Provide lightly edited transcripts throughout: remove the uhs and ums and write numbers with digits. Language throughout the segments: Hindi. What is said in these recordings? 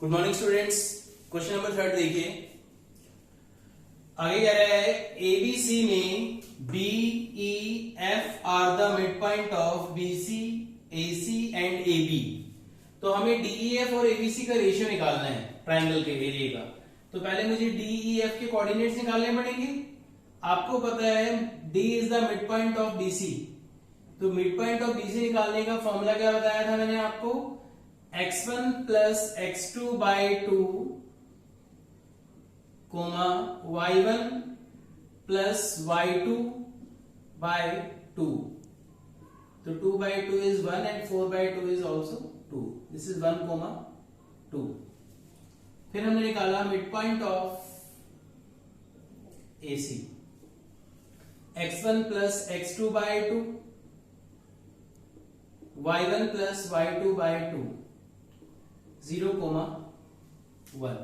Good morning students. Question number 3 देखिए। आगे कह रहा है एबीसी में B E F are the mid point of BC AC and AB. तो हमें डीईएफ और एबीसी का रेशियो निकालना है ट्रायंगल के एरिया का। तो पहले मुझे डीईएफ के कोऑर्डिनेट्स निकालने पड़ेंगे। आपको पता है D is the mid point of BC. तो मिड पॉइंट ऑफ बीसी निकालने का फॉर्मूला क्या बताया था मैंने आपको, x1 plus x2 by 2 comma y1 plus y2 by 2। तो 2 by 2 is 1 and 4 by 2 is also 2. This is 1 comma 2। फिर हमने निकाला mid point of AC, x1 plus x2 by 2, y1 plus y2 by 2, 0 comma 1।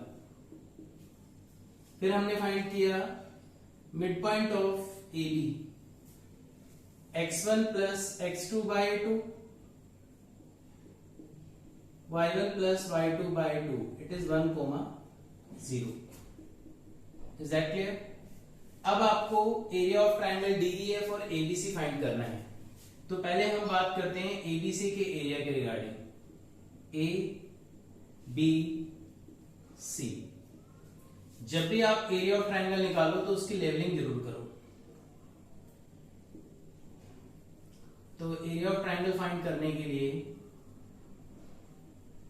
फिर हमने फाइंड किया mid point of AB, x1 plus x2 by 2, y1 plus y2 by 2, it is 1 comma 0। Is that clear? अब आपको एरिया ऑफ ट्रायंगल डीईएफ और एबीसी फाइंड करना है। तो पहले हम बात करते हैं एबीसी के एरिया के रिगार्डिंग। ए बी सी, जब भी आप एरिया ऑफ ट्रायंगल निकालो तो उसकी लेवलिंग जरूर करो। तो एरिया ऑफ ट्रायंगल फाइंड करने के लिए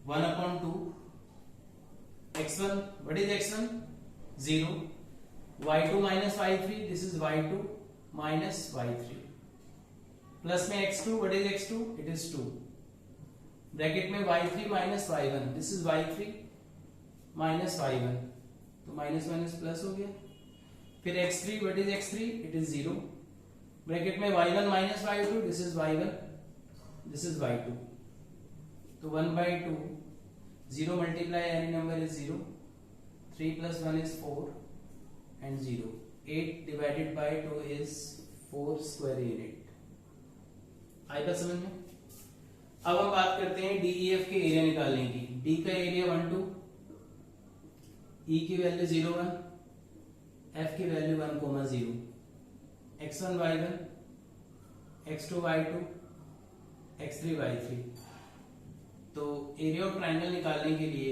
1/2 x1, what is x1? 0, y2 minus y3, this is y2 minus y3, plus में x2, what is x2? It is 2, bracket में y3 minus y1, this is y3 minus y1, तो माइनस माइनस प्लस हो गया। फिर x3, what is x3? It is 0, bracket में y1 minus y2, this is y1, this is y2, तो 1/2, 0 multiply any number is 0, 3 plus 1 is 4 and 0, 8 divided by 2 is 4 square unit. आएगा समझ में? अब हम बात करते हैं डीईएफ के एरिया निकालने की। डी का एरिया 1 2, ई की वैल्यू 0 1, एफ की value 1 comma 0, x1 y1, x2 y2, x3 y3। तो एरिया ऑफ ट्रायंगल निकालने के लिए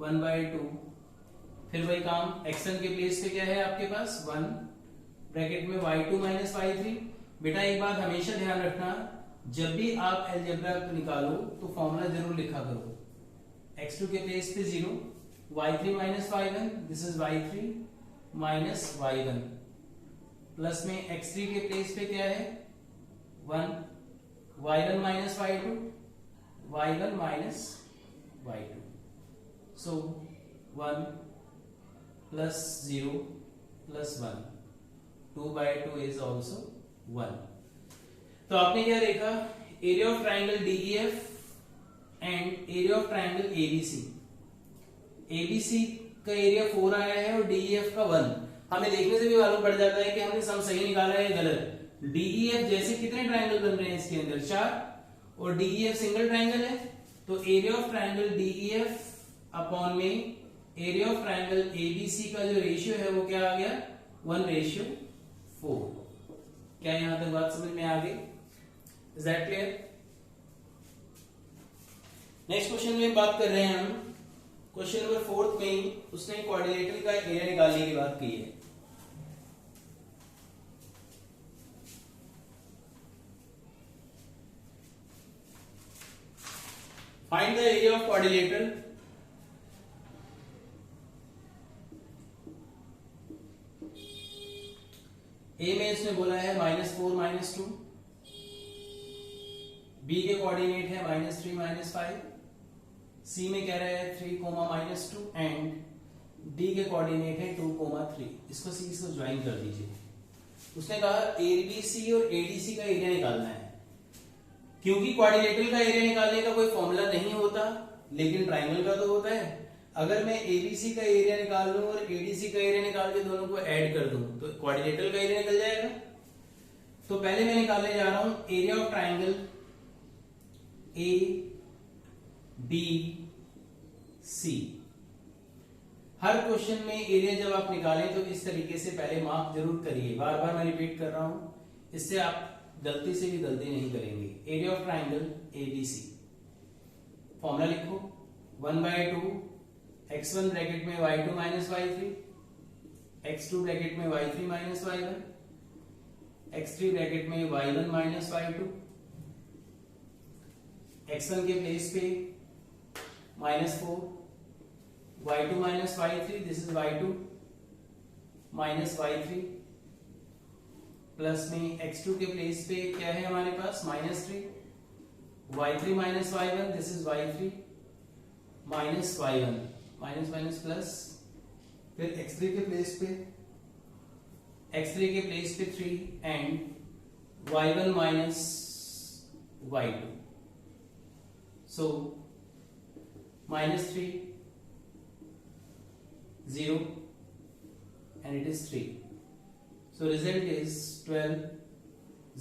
1/2, फिर वही काम, x1 के प्लेस पे क्या है आपके पास 1, ब्रैकेट में y2 माइनस y3। बेटा एक बात हमेशा ध्यान रखना, जब भी आप अलजेब्रा निकालो तो फॉर्मूला जरूर लिखा करो। x2 के प्लेस पे 0, y3 minus y1, this is y3 minus y1, plus में x3 के प्लेस पे क्या है 1, y1 minus y2, y1 minus y2, so 1 plus 0 plus 1, 2/2 is also 1। तो आपने क्या देखा, area of triangle DEF and area of triangle ABC. ABC का एरिया 4 आया है और डीईएफ का 1। हमें देखने से भी मालूम पड़ जाता है कि हमने सम सही निकाला है या गलत। डीईएफ जैसे कितने ट्रायंगल बन रहे हैं इसके अंदर 4, और डीईएफ सिंगल ट्रायंगल है, तो area of triangle DEF upon में एरिया ऑफ ट्रायंगल एबीसी का जो रेशियो है वो क्या आ गया 1/4। क्या यहां तक बात समझ में आ गई? Is that clear? Next question में बात कर रहे हैं हम क्वेश्चन नंबर 4 में उसने क्वाड्रिलेटरल का एरिया निकालने की बात की है। Find the area of quadrilateral. A में इसने बोला है -4 -2, बी के कोऑर्डिनेट है -3 -5, सी में कह रहा है 3 -2 एंड डी के कोऑर्डिनेट है 2 3। इसको सी से ज्वाइन कर दीजिए। उसने कहा एबीसी और एडीसी का एरिया निकालना है। क्योंकि क्वाड्रिलेटरल का एरिया निकालने का कोई फॉर्मूला नहीं होता, लेकिन ट्रायंगल का तो होता है। अगर मैं एबीसी का एरिया निकाल लूं और एडीसी का एरिया निकाल के दोनों को ऐड कर दूं तो क्वाड्रिलेटरल का एरिया निकल जाएगा। तो पहले मैं निकालने जा रहा हूं area of triangle A B C. हर क्वेश्चन में एरिया जब आप निकालें तो इस तरीके से पहले मार्क जरूर करिए, बार बार मैं रिपीट कर रहा हूं, इससे आप गलती से भी गलती नहीं करेंगे। Area of triangle ABC, formula लिखो 1/2 x1 ब्रैकेट में y2 minus y3, x2 bracket में y3 minus y1, x3 bracket में y1 माइनस y2, x1 के प्लेस पे -4, y2 minus y3, this is y2 minus y3, plus में x2 के प्लेस पे क्या है हमारे पास -3, y3 minus y1, this is y3 minus y1, minus minus plus, फिर x3 के प्लेस पे 3 and y1 minus y2, so -3 0 and it is 3, so result is 12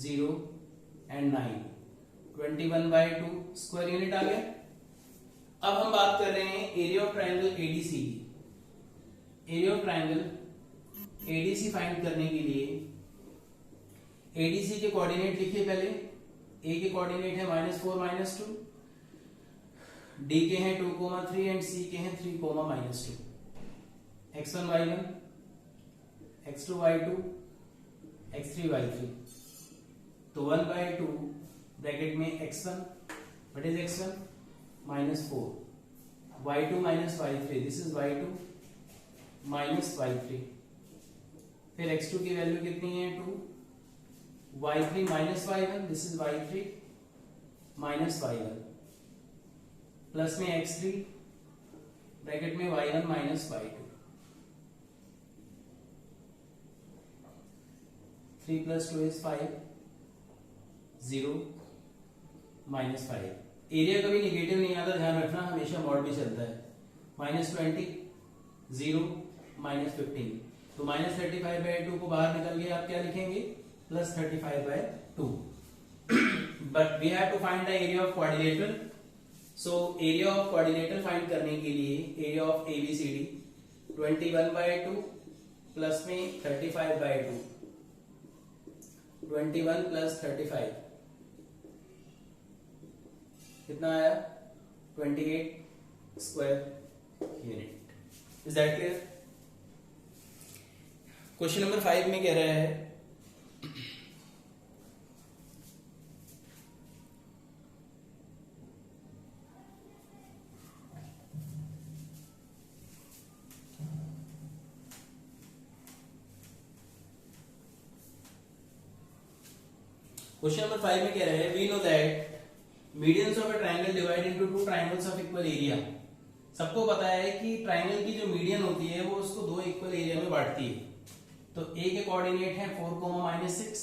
0 and 9, 21/2 square unit आ गया। अब हम बात कर रहे हैं एरिया ऑफ ट्राइंगल एडीसी की। Area of triangle ADC find करने के लिए एडीसी के कोऑर्डिनेट लिखिए पहले। ए के कोऑर्डिनेट है -4 -2, डी के हैं 2, 3 एंड सी के हैं 3, -2, x1 y1, x2 y2, x3 y3, तो 1/2 ब्रैकेट में x1, what is x1 -4, y2 minus y3, this is y2 minus y3, फिर x2 की वैल्यू कितनी है 2, y3 minus y1, this is y3 minus y1, plus में x3 ब्रैकेट में y1 minus y2, 3 + 2 is 5, 0 -5। Area कभी निगेटिव नहीं आता, ध्यान रखना, हमेशा मॉड भी चलता है। -20 0 -15, तो -35/2 को बाहर निकल के आप क्या लिखेंगे +35/2। But we have to find the area of quadrilateral. So area of quadrilateral find करने के लिए एरिया ऑफ एबीसीडी 21/2 प्लस में 35/2, 21 + 35 कितना आया 28 square unit. Is that clear? Question number 5 में कह रहा है क्वेश्चन नंबर 5 में कह रहा है we know that medians of a triangle divide into two triangles of equal area. सबको पता है कि ट्रायंगल की जो मीडियन होती है वो उसको दो इक्वल एरिया में बांटती है। तो ए के कोऑर्डिनेट है 4, -6,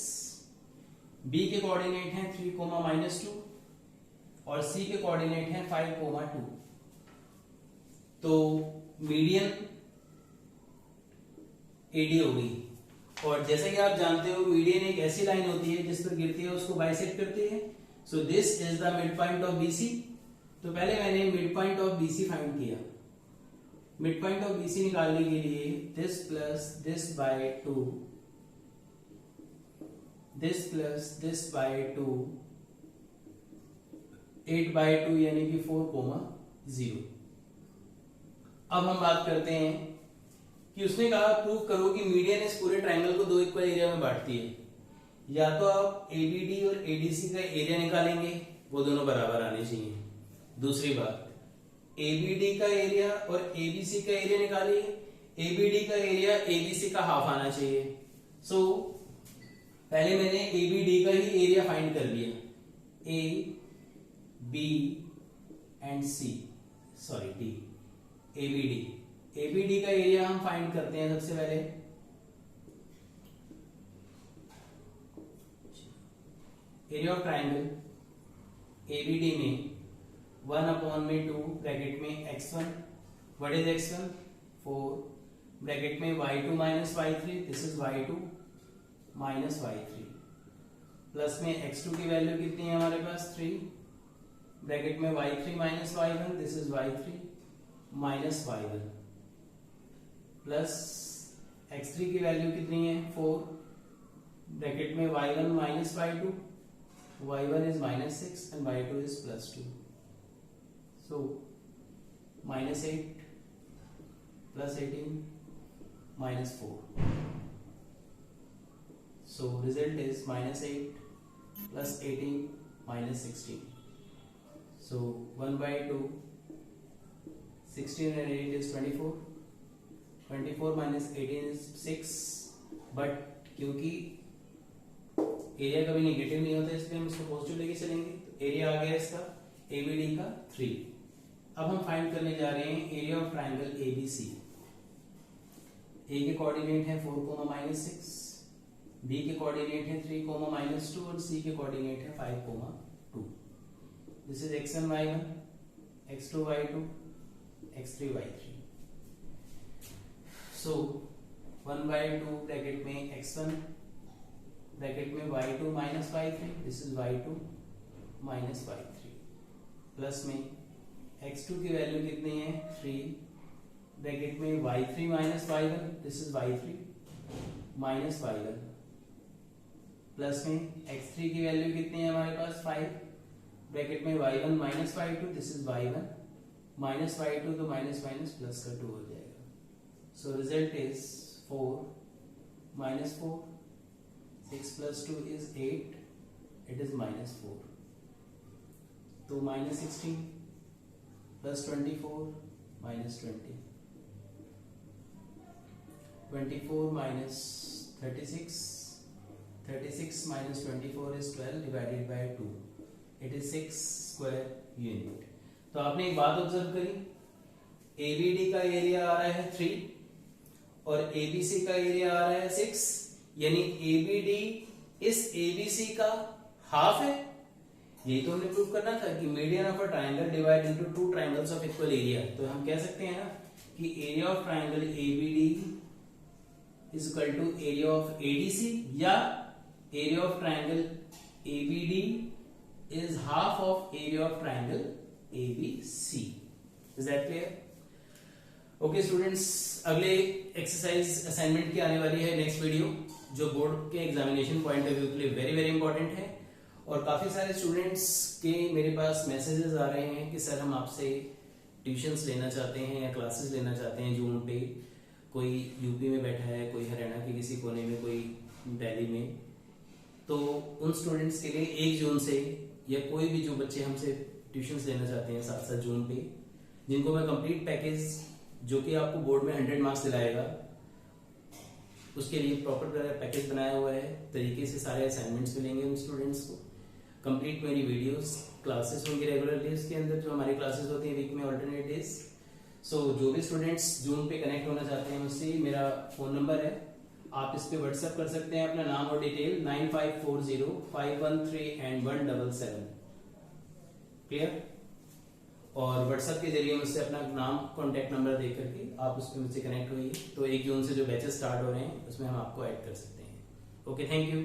बी के कोऑर्डिनेट है 3, -2 और सी के कोऑर्डिनेट है 5, 2। तो मीडियन एडी हो गई, और जैसे कि आप जानते हो मीडियन एक ऐसी लाइन होती है जिस पर गिरती है उसको बाइसेक्ट करती है। So this is the mid point of BC. तो पहले मैंने mid point of BC find किया। मिड पॉइंट ऑफ बीसी निकालने के लिए this plus this by 2, this plus this by 2, 8/2 यानी कि 4, 0। अब हम बात करते हैं कि उसने कहा प्रूव करो कि मीडियन इस पूरे ट्रायंगल को दो इक्वल एरिया में बांटती है। या तो आप एबीडी और एडीसी का एरिया निकालेंगे, वो दोनों बराबर आने चाहिए। दूसरी बात, एबीडी का एरिया और एबीसी का एरिया निकालिए, एबीडी का एरिया एबीसी का हाफ आना चाहिए। सो पहले मैंने एबीडी का ही एरिया फाइंड कर लिया, A B and C, sorry D, ABD. ABD का एरिया हम फाइंड करते हैं सबसे पहले। एरिया ऑफ ट्रायंगल एबीडी में 1/2 ब्रैकेट में x1, what is x1 4, bracket में y2 minus y3, this is y2 minus y3, plus में x2 की वैल्यू कितनी है हमारे पास 3, ब्रैकेट में y3 minus y1, this is y3 minus y1 plus x3 की वैल्यू कितनी है 4, ब्रैकेट में y1 minus y2, y1 is -6 and y2 is +2, so -8 plus 18 -4, so result is -8 plus 18 -16, so 1/2, 16 and 8 is 24, 24 minus 18 is 6, but क्योंकि एरिया कभी नेगेटिव नहीं होता इसलिए हम इसको पॉजिटिव लेके चलेंगे, तो एरिया आ गया इसका ABD का 3। अब हम फाइंड करने जा रहे हैं एरिया ऑफ ट्राइंगल ABC। ए के कोऑर्डिनेट है 4, -6, बी के कोऑर्डिनेट है 3, -2 और सी के कोऑर्डिनेट है 5, 2। This is x1 y1, x2 y2, x3 y3। So 1/2 bracket में x1 ब्रैकेट में y2 minus y3, this is y2 minus y3, plus में x2 की वैल्यू कितनी है 3, ब्रैकेट में y3 minus y1, this is y3 minus y1, plus में x3 की वैल्यू कितनी है हमारे पास 5, ब्रैकेट में y1 minus y2, this is y1 minus y2, तो माइनस माइनस प्लस का 2 हो जाएगा, so result is 4 -4, 6 plus 2 is 8, it is -4, तो -16 plus 24 -20, 24 minus 36, 36 minus 24 is 12 divided by 2, it is 6 square unit। तो आपने एक बात ऑब्जर्व करी, ABD का एरिया आ रहा है 3 और ABC का एरिया आ रहा है 6, यानी ABD इस ABC का हाफ है। यही तो हमने प्रूव करना था कि median of a triangle divide into 2 triangles of equal area, तो हम कह सकते हैं ना कि area of triangle ABD is equal to area of ADC, या area of triangle ABD is half of area of triangle ABC। Is that clear? Okay students, अगले एक्सरसाइज असाइनमेंट की आने वाली है नेक्स्ट वीडियो, जो बोर्ड के एग्जामिनेशन पॉइंट ऑफ व्यू के लिए वेरी वेरी इंपॉर्टेंट है। और काफी सारे स्टूडेंट्स के मेरे पास मैसेजेस आ रहे हैं कि सर हम आपसे ट्यूशंस लेना चाहते हैं या क्लासेस लेना चाहते हैं जूम पे, कोई यूपी में बैठा है, कोई हरियाणा के किसी कोने में, कोई दिल्ली में, तो उन स्टूडेंट्स के लिए 1 जून से या कोई भी जो बच्चे हमसे ट्यूशंस लेना चाहते हैं साथ साथ जून पे, जिनको मैं कंप्लीट पैकेज जो कि आपको बोर्ड में 100 मार्क्स दिलाएगा, उसके लिए प्रॉपर पैकेज बनाया हुआ है, तरीके से सारे असाइनमेंट्स मिलेंगे उन स्टूडेंट्स को, कंप्लीट मेरी वीडियोस, क्लासेस होंगी रेगुलरली उसके अंदर, जो हमारी क्लासेस होती हैं वीक में ऑल्टरनेट डेज। सो जो भी स्टूडेंट्स जूम पे कनेक्ट होना चाहते हैं मुझसे, मेरा फोन नंबर है, आप इस पे व्हाट्सएप कर सकते हैं अपना नाम और डिटेल 9540513177। क्लियर? और व्हाट्सएप के जरिए मुझसे अपना नाम, कॉन्टैक्ट नंबर दे करके आप उस पर मुझसे कनेक्ट होइए, तो 1 जून से जो बैचेस स्टार्ट हो रहे हैं उसमें हम आपको ऐड कर सकते हैं। Okay, thank you.